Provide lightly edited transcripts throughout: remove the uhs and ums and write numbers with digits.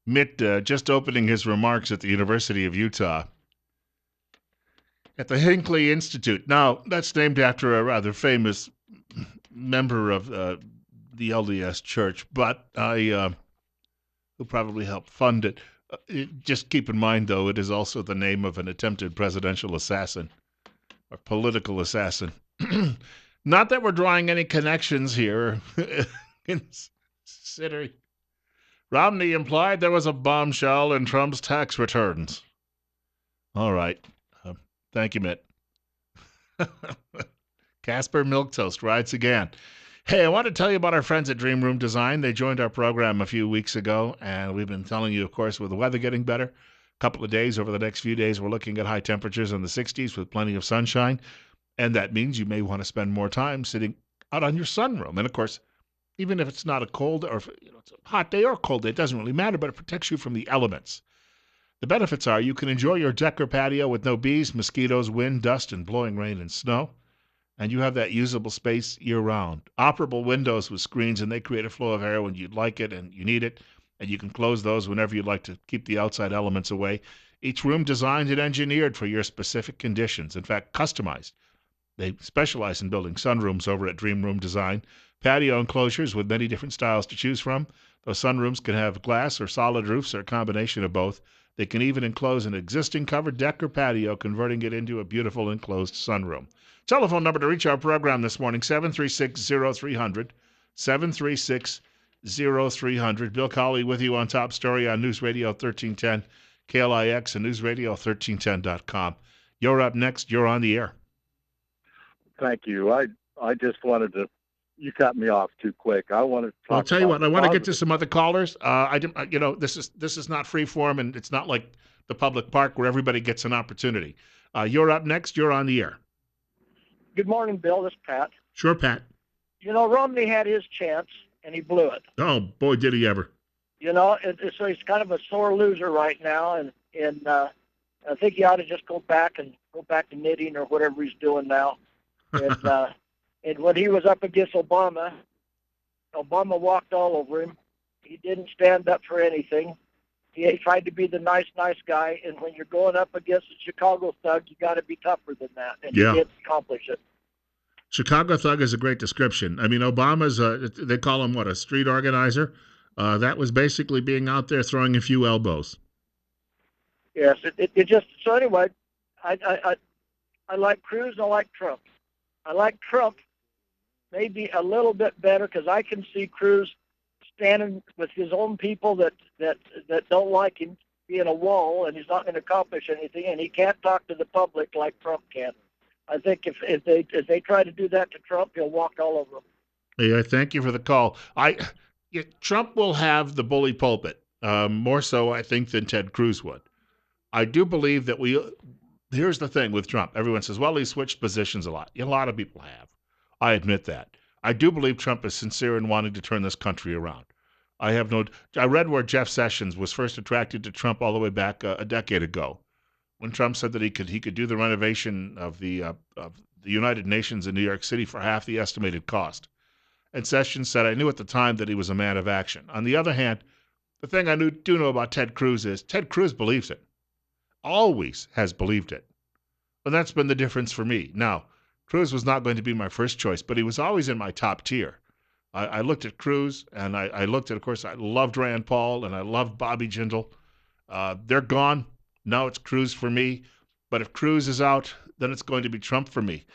Mitt just opening his remarks at the University of Utah at the Hinckley Institute. Now, that's named after a rather famous member of the LDS Church, but who probably helped fund it. Just keep in mind, though, it is also the name of an attempted presidential assassin or political assassin. Not that we're drawing any connections here. Considering Romney implied there was a bombshell in Trump's tax returns. All right. Thank you, Mitt. Casper Milquetoast writes again. Hey, I want to tell you about our friends at Dream Room Design. They joined our program a few weeks ago, and we've been telling you, of course, with the weather getting better, a couple of days, over the next few days, we're looking at high temperatures in the 60s with plenty of sunshine, and that means you may want to spend more time sitting out on your sunroom. And, of course, even if it's not a cold or it's a hot day or a cold day, it doesn't really matter, but it protects you from the elements. The benefits are you can enjoy your deck or patio with no bees, mosquitoes, wind, dust, and blowing rain and snow. And you have that usable space year-round. Operable windows with screens, and they create a flow of air when you'd like it and you need it. And you can close those whenever you'd like to keep the outside elements away. Each room designed and engineered for your specific conditions. In fact, customized. They specialize in building sunrooms over at Dream Room Design. Patio enclosures with many different styles to choose from. Those sunrooms can have glass or solid roofs or a combination of both. They can even enclose an existing covered deck or patio, converting it into a beautiful enclosed sunroom. Telephone number to reach our program this morning, 736-0300, 736-0300. Bill Colley with you on Top Story on News Radio 1310, KLIX, and newsradio1310.com. You're up next. You're on the air. Thank you. I just wanted to, you cut me off too quick. I want to talk I'll tell you what, I want to get to some other callers. callers. This is not free form, and it's not like the public park where everybody gets an opportunity. You're up next. You're on the air. Good morning, Bill. This is Pat. Sure, Pat. Romney had his chance, and he blew it. Oh, boy, did he ever. So he's kind of a sore loser right now, and I think he ought to just go back to knitting or whatever he's doing now. And, and when he was up against Obama walked all over him. He didn't stand up for anything. He tried to be the nice guy, and when you're going up against a Chicago thug, you got to be tougher than that, and Yeah. he didn't accomplish it. Chicago thug is a great description. I mean, Obama's, they call him, a street organizer? That was basically being out there throwing a few elbows. Yes, it just, so anyway, I like Cruz, I like Trump. I like Trump maybe a little bit better because I can see Cruz standing with his own people that don't like him, being a wall, and he's not going to accomplish anything, and he can't talk to the public like Trump can. I think if they try to do that to Trump, he'll walk all over them. Yeah, thank you for the call. Trump will have the bully pulpit, more so, I think, than Ted Cruz would. I do believe that here's the thing with Trump. Everyone says, well, he switched positions a lot. A lot of people have. I admit that. I do believe Trump is sincere in wanting to turn this country around. I read where Jeff Sessions was first attracted to Trump all the way back a decade ago, when Trump said that he could do the renovation of the United Nations in New York City for half the estimated cost. And Sessions said, I knew at the time that he was a man of action. On the other hand, the thing I do know about Ted Cruz is Ted Cruz believes it. Always has believed it. And that's been the difference for me. Now, Cruz was not going to be my first choice, but he was always in my top tier. I looked at Cruz, and I looked at, of course, I loved Rand Paul, and I loved Bobby Jindal. They're gone. Now it's Cruz for me. But if Cruz is out, then it's going to be Trump for me.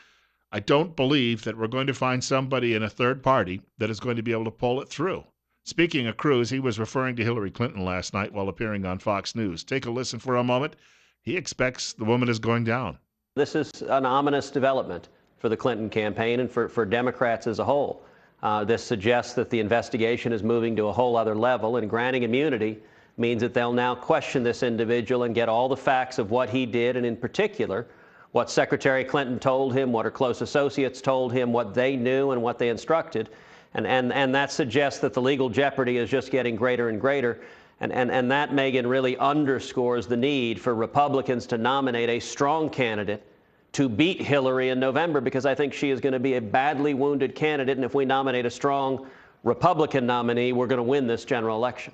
I don't believe that we're going to find somebody in a third party that is going to be able to pull it through. Speaking of Cruz, he was referring to Hillary Clinton last night while appearing on Fox News. Take a listen for a moment. He expects the woman is going down. This is an ominous development for the Clinton campaign and for Democrats as a whole. This suggests that the investigation is moving to a whole other level, and granting immunity means that they'll now question this individual and get all the facts of what he did, and in particular, what Secretary Clinton told him, what her close associates told him, what they knew and what they instructed. And that suggests that the legal jeopardy is just getting greater and greater. And that, Megan, really underscores the need for Republicans to nominate a strong candidate to beat Hillary in November, because I think she is going to be a badly wounded candidate. And if we nominate a strong Republican nominee, we're going to win this general election.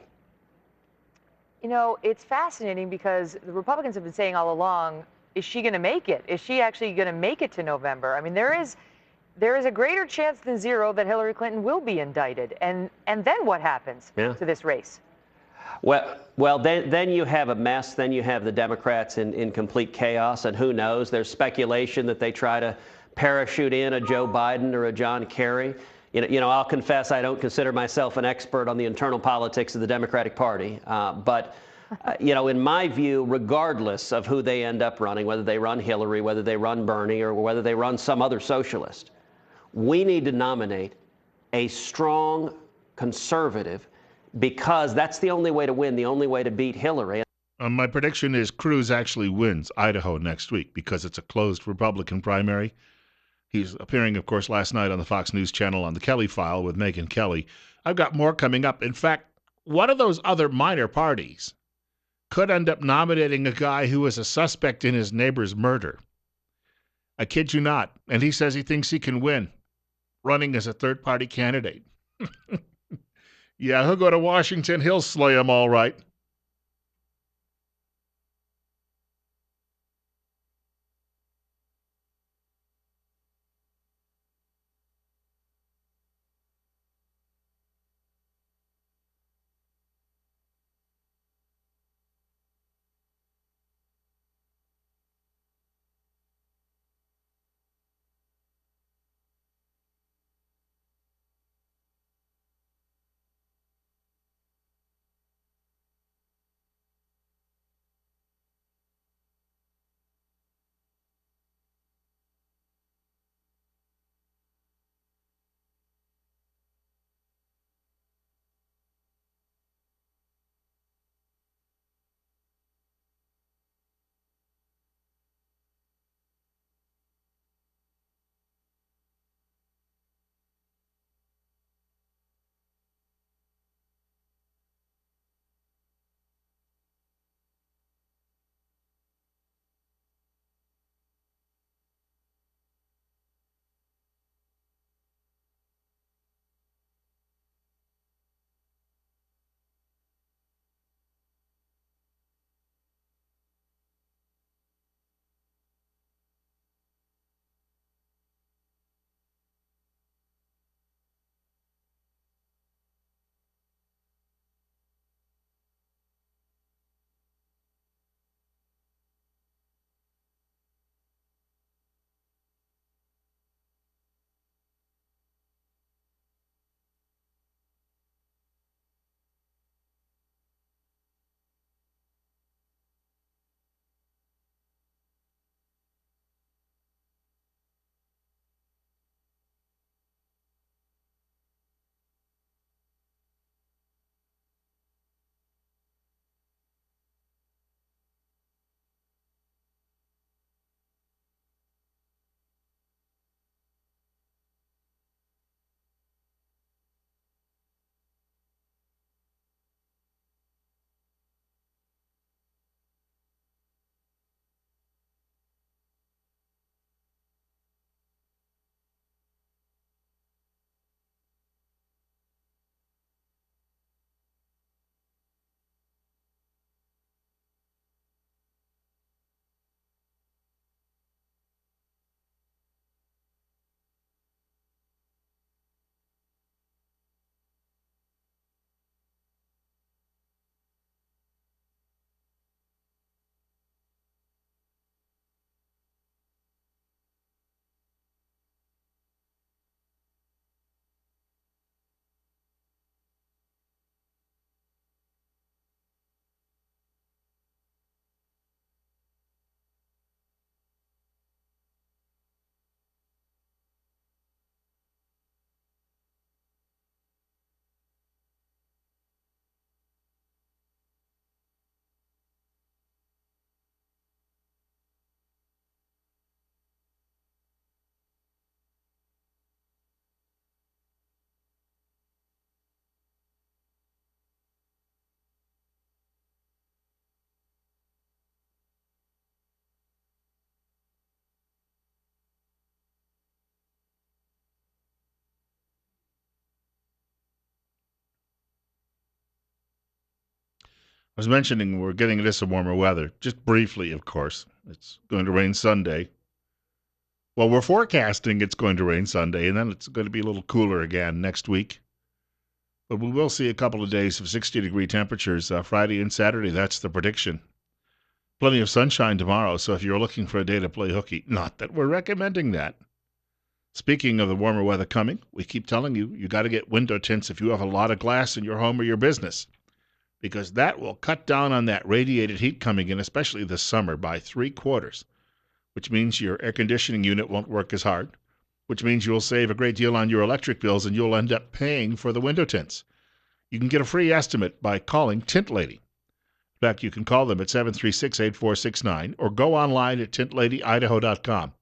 It's fascinating because the Republicans have been saying all along, is she going to make it? Is she actually going to make it to November? I mean, there is a greater chance than zero that Hillary Clinton will be indicted. And then what happens to this race? Well, then you have a mess. Then you have the Democrats in complete chaos, and who knows? There's speculation that they try to parachute in a Joe Biden or a John Kerry. I'll confess I don't consider myself an expert on the internal politics of the Democratic Party, but in my view, regardless of who they end up running, whether they run Hillary, whether they run Bernie, or whether they run some other socialist, we need to nominate a strong conservative, because that's the only way to win, the only way to beat Hillary. My prediction is Cruz actually wins Idaho next week because it's a closed Republican primary. He's appearing, of course, last night on the Fox News channel on the Kelly File with Megyn Kelly. I've got more coming up. In fact, one of those other minor parties could end up nominating a guy who was a suspect in his neighbor's murder. I kid you not. And he says he thinks he can win, running as a third-party candidate. Yeah, he'll go to Washington. He'll slay him all right. was mentioning we're getting into some warmer weather. Just briefly, of course. It's going to rain Sunday. Well, we're forecasting it's going to rain Sunday, and then it's going to be a little cooler again next week. But we will see a couple of days of 60-degree temperatures Friday and Saturday. That's the prediction. Plenty of sunshine tomorrow, so if you're looking for a day to play hooky, not that we're recommending that. Speaking of the warmer weather coming, we keep telling you, you got to get window tints if you have a lot of glass in your home or your business, because that will cut down on that radiated heat coming in, especially this summer, by 3/4, which means your air conditioning unit won't work as hard, which means you'll save a great deal on your electric bills and you'll end up paying for the window tints. You can get a free estimate by calling Tint Lady. In fact, you can call them at 736-8469 or go online at tintladyidaho.com.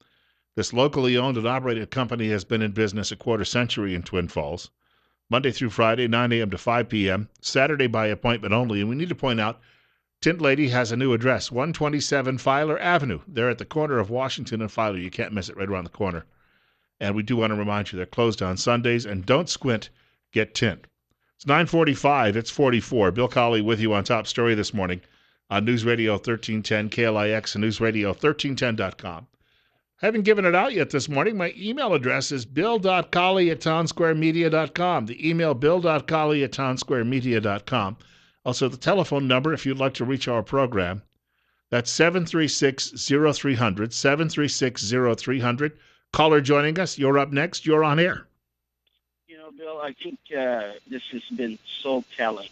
This locally owned and operated company has been in business a quarter century in Twin Falls. Monday through Friday, 9 a.m. to 5 p.m., Saturday by appointment only. And we need to point out, Tint Lady has a new address, 127 Filer Avenue. They're at the corner of Washington and Filer. You can't miss it, right around the corner. And we do want to remind you they're closed on Sundays. And don't squint, get tint. It's 9:45. It's 44. Bill Colley with you on Top Story this morning on News Radio 1310 KLIX and newsradio1310.com. Haven't given it out yet this morning. My email address is bill.colley@townsquaremedia.com. The email bill.colley@townsquaremedia.com. Also, the telephone number, if you'd like to reach our program, that's 736-0300, 736-0300. Caller joining us. You're up next. You're on air. You know, Bill, I think this has been so telling.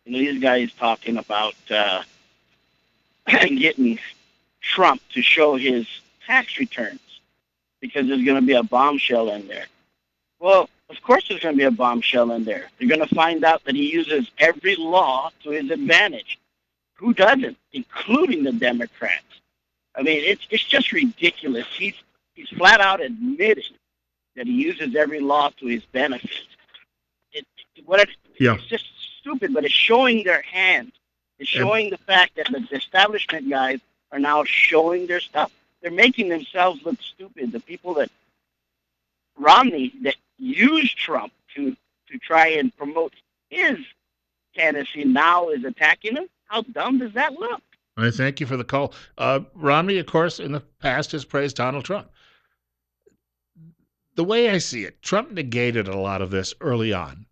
You know, these guys talking about getting Trump to show his tax returns because there's going to be a bombshell in there. Well, of course there's going to be a bombshell in there. They're going to find out that he uses every law to his advantage. Who doesn't, including the Democrats? I mean, it's just ridiculous. He's flat out admitted that he uses every law to his benefit. It's just stupid, but it's showing their hand. It's showing the fact that the establishment guys are now showing their stuff. They're making themselves look stupid. The people that Romney that used Trump to try and promote his candidacy now is attacking him. How dumb does that look? I thank you for the call. Romney, of course, in the past has praised Donald Trump. The way I see it, Trump negated a lot of this early on.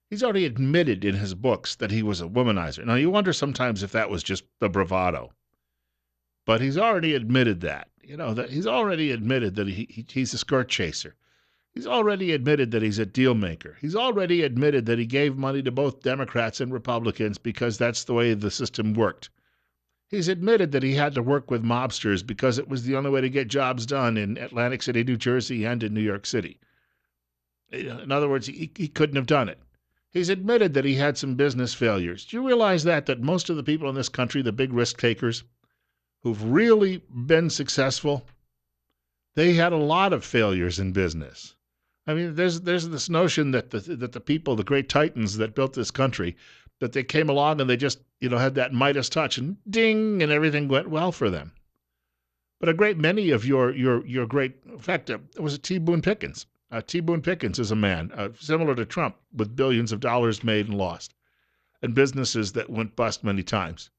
He's already admitted in his books that he was a womanizer. Now, you wonder sometimes if that was just the bravado. But he's already admitted that. You know, that he's already admitted that he's a skirt chaser. He's already admitted that he's a deal maker. He's already admitted that he gave money to both Democrats and Republicans because that's the way the system worked. He's admitted that he had to work with mobsters because it was the only way to get jobs done in Atlantic City, New Jersey, and in New York City. In other words, he couldn't have done it. He's admitted that he had some business failures. Do you realize that most of the people in this country, the big risk takers, who've really been successful, they had a lot of failures in business. I mean, there's this notion that the people, the great titans that built this country, that they came along and they just, had that Midas touch and ding, and everything went well for them. But a great many of your great, in fact, it was T. Boone Pickens. T. Boone Pickens is a man similar to Trump with billions of dollars made and lost and businesses that went bust many times.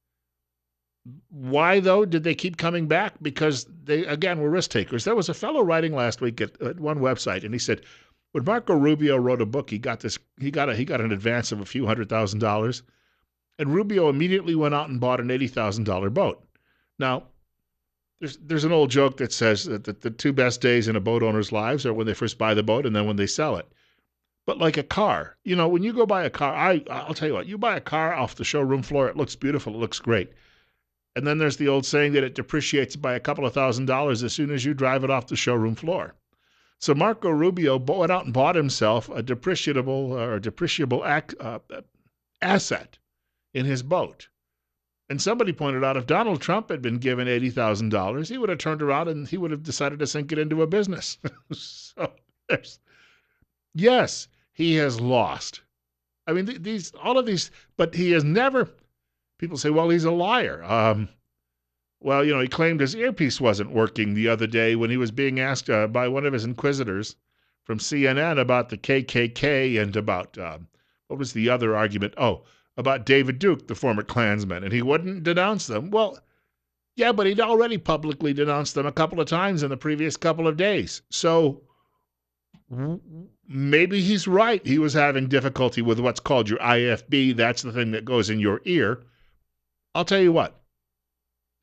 Why, though, did they keep coming back? Because they, again, were risk takers. There was a fellow writing last week at one website, and he said, when Marco Rubio wrote a book, he got an advance of a few $100,000, and Rubio immediately went out and bought an $80,000 boat. Now, there's an old joke that says that the two best days in a boat owner's lives are when they first buy the boat and then when they sell it. But like a car, when you go buy a car, I'll tell you what, you buy a car off the showroom floor, it looks beautiful, it looks great. And then there's the old saying that it depreciates by a couple of $1,000s as soon as you drive it off the showroom floor. So Marco Rubio went out and bought himself a depreciable asset in his boat. And somebody pointed out if Donald Trump had been given $80,000, he would have turned around and he would have decided to sink it into a business. So yes, he has lost. I mean, all of these, but he has never. People say, well, he's a liar. Well, he claimed his earpiece wasn't working the other day when he was being asked by one of his inquisitors from CNN about the KKK and about, what was the other argument? about David Duke, the former Klansman, and he wouldn't denounce them. Well, yeah, but he'd already publicly denounced them a couple of times in the previous couple of days. So maybe he's right. He was having difficulty with what's called your IFB. That's the thing that goes in your ear. I'll tell you what.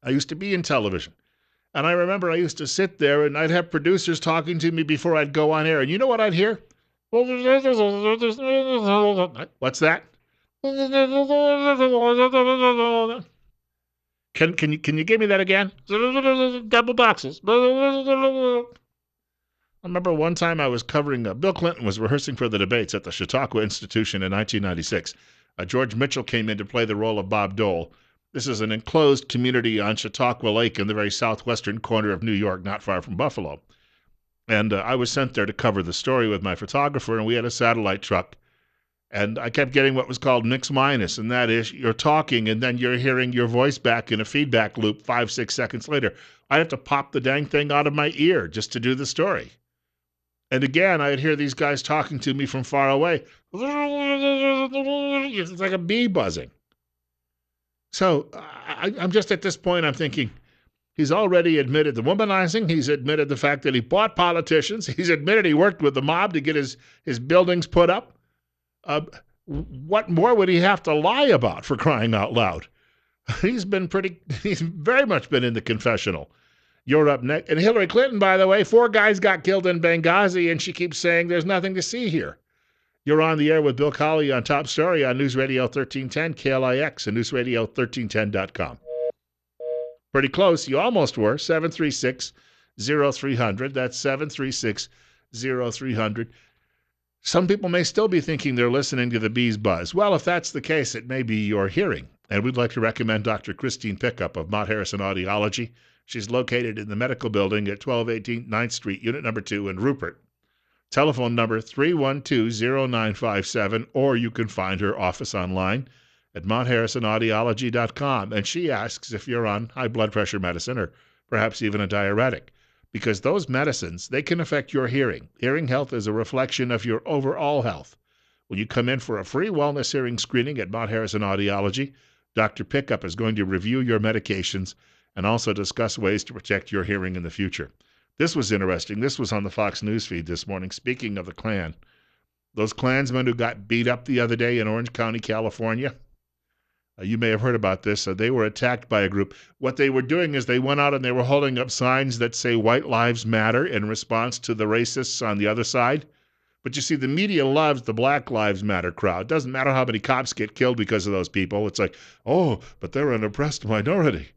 I used to be in television. And I remember I used to sit there and I'd have producers talking to me before I'd go on air. And you know what I'd hear? What's that? Can you give me that again? Double boxes. I remember one time I was covering, Bill Clinton was rehearsing for the debates at the Chautauqua Institution in 1996. George Mitchell came in to play the role of Bob Dole. This is an enclosed community on Chautauqua Lake in the very southwestern corner of New York, not far from Buffalo. And I was sent there to cover the story with my photographer, and we had a satellite truck. And I kept getting what was called mix minus, and that is you're talking and then you're hearing your voice back in a feedback loop 5-6 seconds later. I have to pop the dang thing out of my ear just to do the story. And again, I'd hear these guys talking to me from far away. It's like a bee buzzing. So I'm just at this point, I'm thinking, he's already admitted the womanizing. He's admitted the fact that he bought politicians. He's admitted he worked with the mob to get his buildings put up. What more would he have to lie about, for crying out loud? He's very much been in the confessional. You're up next. And Hillary Clinton, by the way, 4 guys got killed in Benghazi, and she keeps saying there's nothing to see here. You're on the air with Bill Colley on Top Story on News Radio 1310, KLIX, and newsradio1310.com. Pretty close. You almost were. 736-0300. That's 736-0300. Some people may still be thinking they're listening to the bees buzz. Well, if that's the case, it may be your hearing. And we'd like to recommend Dr. Christine Pickup of Mount Harrison Audiology. She's located in the medical building at 1218 9th Street, Unit Number 2 in Rupert. Telephone number 312-0957, or you can find her office online at mountharrisonaudiology.com. And she asks if you're on high blood pressure medicine or perhaps even a diuretic, because those medicines, they can affect your hearing. Hearing health is a reflection of your overall health. When you come in for a free wellness hearing screening at Mount Harrison Audiology, Dr. Pickup is going to review your medications and also discuss ways to protect your hearing in the future. This was interesting. This was on the Fox News feed this morning. Speaking of the Klan, those Klansmen who got beat up the other day in Orange County, California, you may have heard about this. They were attacked by a group. What they were doing is they went out and they were holding up signs that say White Lives Matter in response to the racists on the other side. But you see, the media loves the Black Lives Matter crowd. It doesn't matter how many cops get killed because of those people. It's like, oh, but they're an oppressed minority.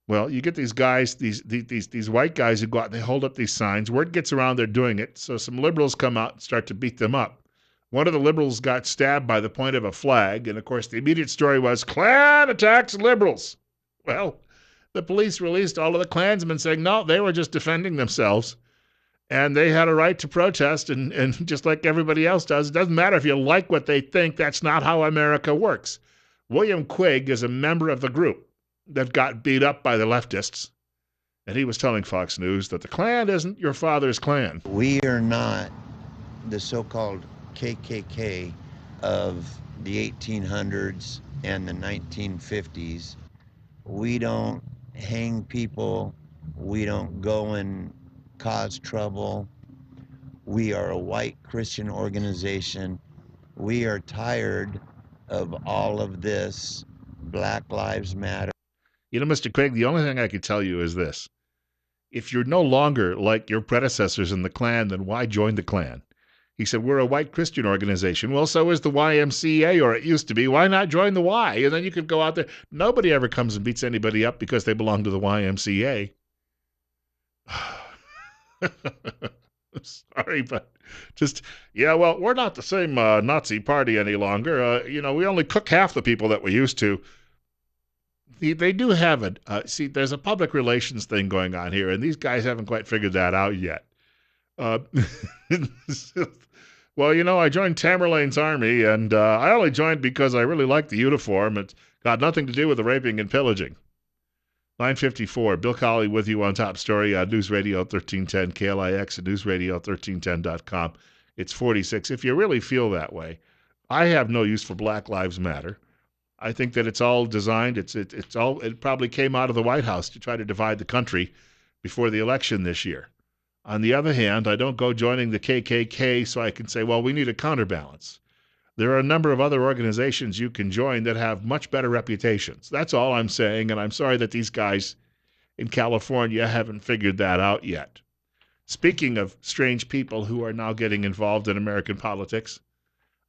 Well, you get these guys, these white guys who go out and they hold up these signs. Word gets around they're doing it, so some liberals come out and start to beat them up. One of the liberals got stabbed by the point of a flag, and of course the immediate story was, Klan attacks liberals. Well, the police released all of the Klansmen saying, no, they were just defending themselves, and they had a right to protest, and just like everybody else does, it doesn't matter if you like what they think, that's not how America works. William Quigg is a member of the group that got beat up by the leftists. And he was telling Fox News that the Klan isn't your father's Klan. We are not the so-called KKK of the 1800s and the 1950s. We don't hang people. We don't go and cause trouble. We are a white Christian organization. We are tired of all of this Black Lives Matter. You know, Mr. Quigg, the only thing I can tell you is this. If you're no longer like your predecessors in the Klan, then why join the Klan? He said, we're a white Christian organization. Well, so is the YMCA, or it used to be. Why not join the Y? And then you could go out there. Nobody ever comes and beats anybody up because they belong to the YMCA. Sorry, but just, yeah, well, we're not the same Nazi party any longer. We only cook half the people that we used to. They do have it. See, there's a public relations thing going on here, and these guys haven't quite figured that out yet. Well, I joined Tamerlane's army, and I only joined because I really liked the uniform. It's got nothing to do with the raping and pillaging. 9:54, Bill Colley with you on Top Story on News Radio 1310, KLIX, and newsradio1310.com. It's 46. If you really feel that way, I have no use for Black Lives Matter. I think that it's all designed. It probably came out of the White House to try to divide the country before the election this year. On the other hand, I don't go joining the KKK so I can say, well, we need a counterbalance. There are a number of other organizations you can join that have much better reputations. That's all I'm saying, and I'm sorry that these guys in California haven't figured that out yet. Speaking of strange people who are now getting involved in American politics,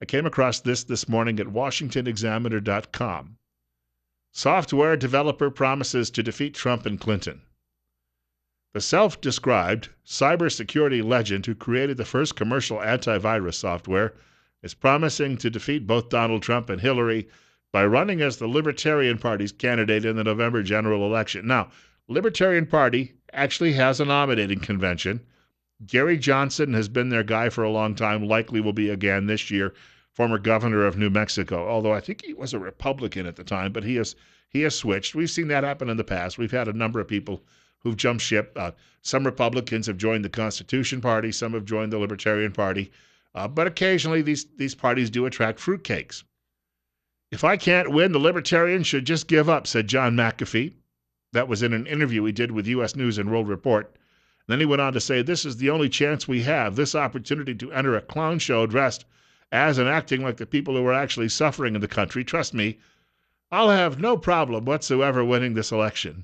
I came across this morning at WashingtonExaminer.com. Software developer promises to defeat Trump and Clinton. The self-described cybersecurity legend who created the first commercial antivirus software is promising to defeat both Donald Trump and Hillary by running as the Libertarian Party's candidate in the November general election. Now, Libertarian Party actually has a nominating convention. Gary Johnson has been their guy for a long time, likely will be again this year, former governor of New Mexico, although I think he was a Republican at the time, but he has switched. We've seen that happen in the past. We've had a number of people who've jumped ship. Some Republicans have joined the Constitution Party, some have joined the Libertarian Party, but occasionally these parties do attract fruitcakes. If I can't win, the Libertarians should just give up, said John McAfee. That was in an interview he did with U.S. News and World Report. Then he went on to say, this is the only chance we have, this opportunity to enter a clown show dressed as and acting like the people who are actually suffering in the country. Trust me, I'll have no problem whatsoever winning this election.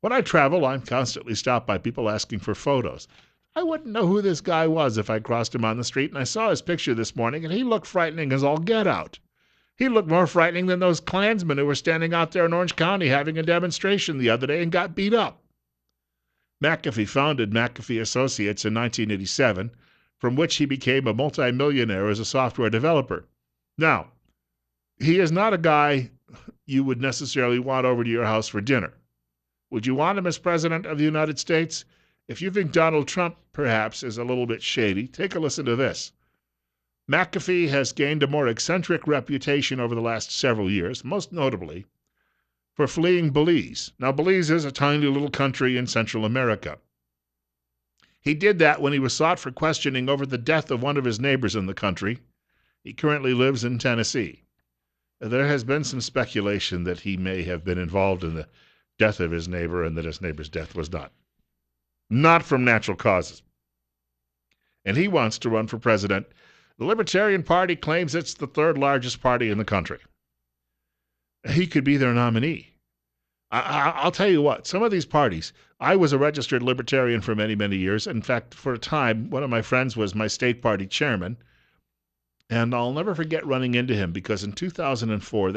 When I travel, I'm constantly stopped by people asking for photos. I wouldn't know who this guy was if I crossed him on the street, and I saw his picture this morning, and he looked frightening as all get out. He looked more frightening than those Klansmen who were standing out there in Orange County having a demonstration the other day and got beat up. McAfee founded McAfee Associates in 1987, from which he became a multimillionaire as a software developer. Now, he is not a guy you would necessarily want over to your house for dinner. Would you want him as president of the United States? If you think Donald Trump, perhaps, is a little bit shady, take a listen to this. McAfee has gained a more eccentric reputation over the last several years, most notably for fleeing Belize. Now, Belize is a tiny little country in Central America. He did that when he was sought for questioning over the death of one of his neighbors in the country. He currently lives in Tennessee. There has been some speculation that he may have been involved in the death of his neighbor and that his neighbor's death was not from natural causes. And he wants to run for president. The Libertarian Party claims it's the third largest party in the country. He could be their nominee. I'll tell you what, some of these parties, I was a registered Libertarian for many, many years. In fact, for a time, one of my friends was my state party chairman. And I'll never forget running into him because in 2004,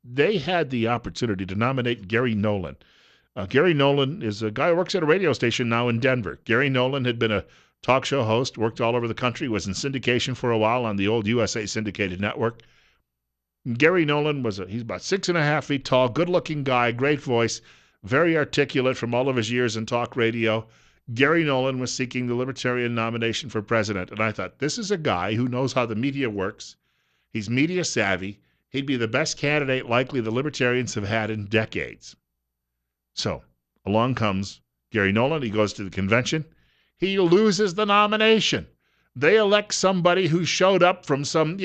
they had the opportunity to nominate Gary Nolan. Gary Nolan is a guy who works at a radio station now in Denver. Gary Nolan had been a talk show host, worked all over the country, was in syndication for a while on the old USA syndicated network. Gary Nolan he's about 6.5 feet tall, good-looking guy, great voice, very articulate from all of his years in talk radio. Gary Nolan was seeking the Libertarian nomination for president, and I thought, this is a guy who knows how the media works. He's media savvy. He'd be the best candidate likely the Libertarians have had in decades. So, along comes Gary Nolan. He goes to the convention. He loses the nomination. They elect somebody who showed up from some,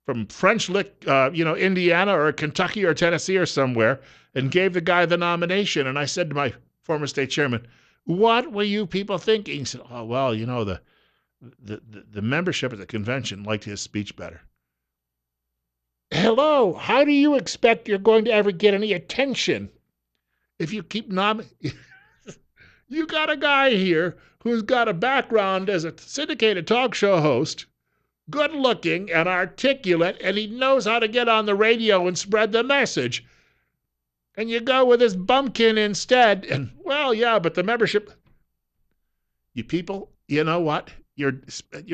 from French Lick, Indiana or Kentucky or Tennessee or somewhere, and gave the guy the nomination. And I said to my former state chairman, what were you people thinking? He said, oh, well, the membership at the convention liked his speech better. Hello, how do you expect you're going to ever get any attention if you keep You got a guy here who's got a background as a syndicated talk show host, good looking and articulate, and he knows how to get on the radio and spread the message. And you go with this bumpkin instead, and, well, yeah, but the membership... You people, you know what? You're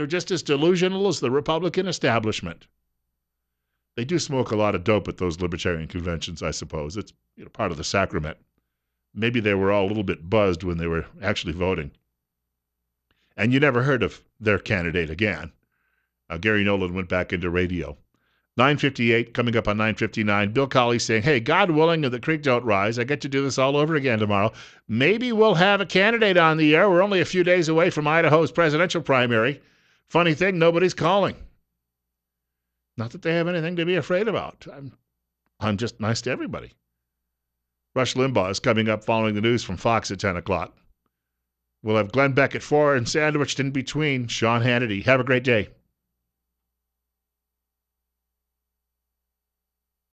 just as delusional as the Republican establishment. They do smoke a lot of dope at those Libertarian conventions, I suppose. It's part of the sacrament. Maybe they were all a little bit buzzed when they were actually voting. And you never heard of their candidate again. Gary Nolan went back into radio. 9:58, coming up on 9:59, Bill Colley saying, hey, God willing, and the creek don't rise, I get to do this all over again tomorrow. Maybe we'll have a candidate on the air. We're only a few days away from Idaho's presidential primary. Funny thing, nobody's calling. Not that they have anything to be afraid about. I'm just nice to everybody. Rush Limbaugh is coming up following the news from Fox at 10 o'clock. We'll have Glenn Beck at 4 and sandwiched in between, Sean Hannity. Have a great day.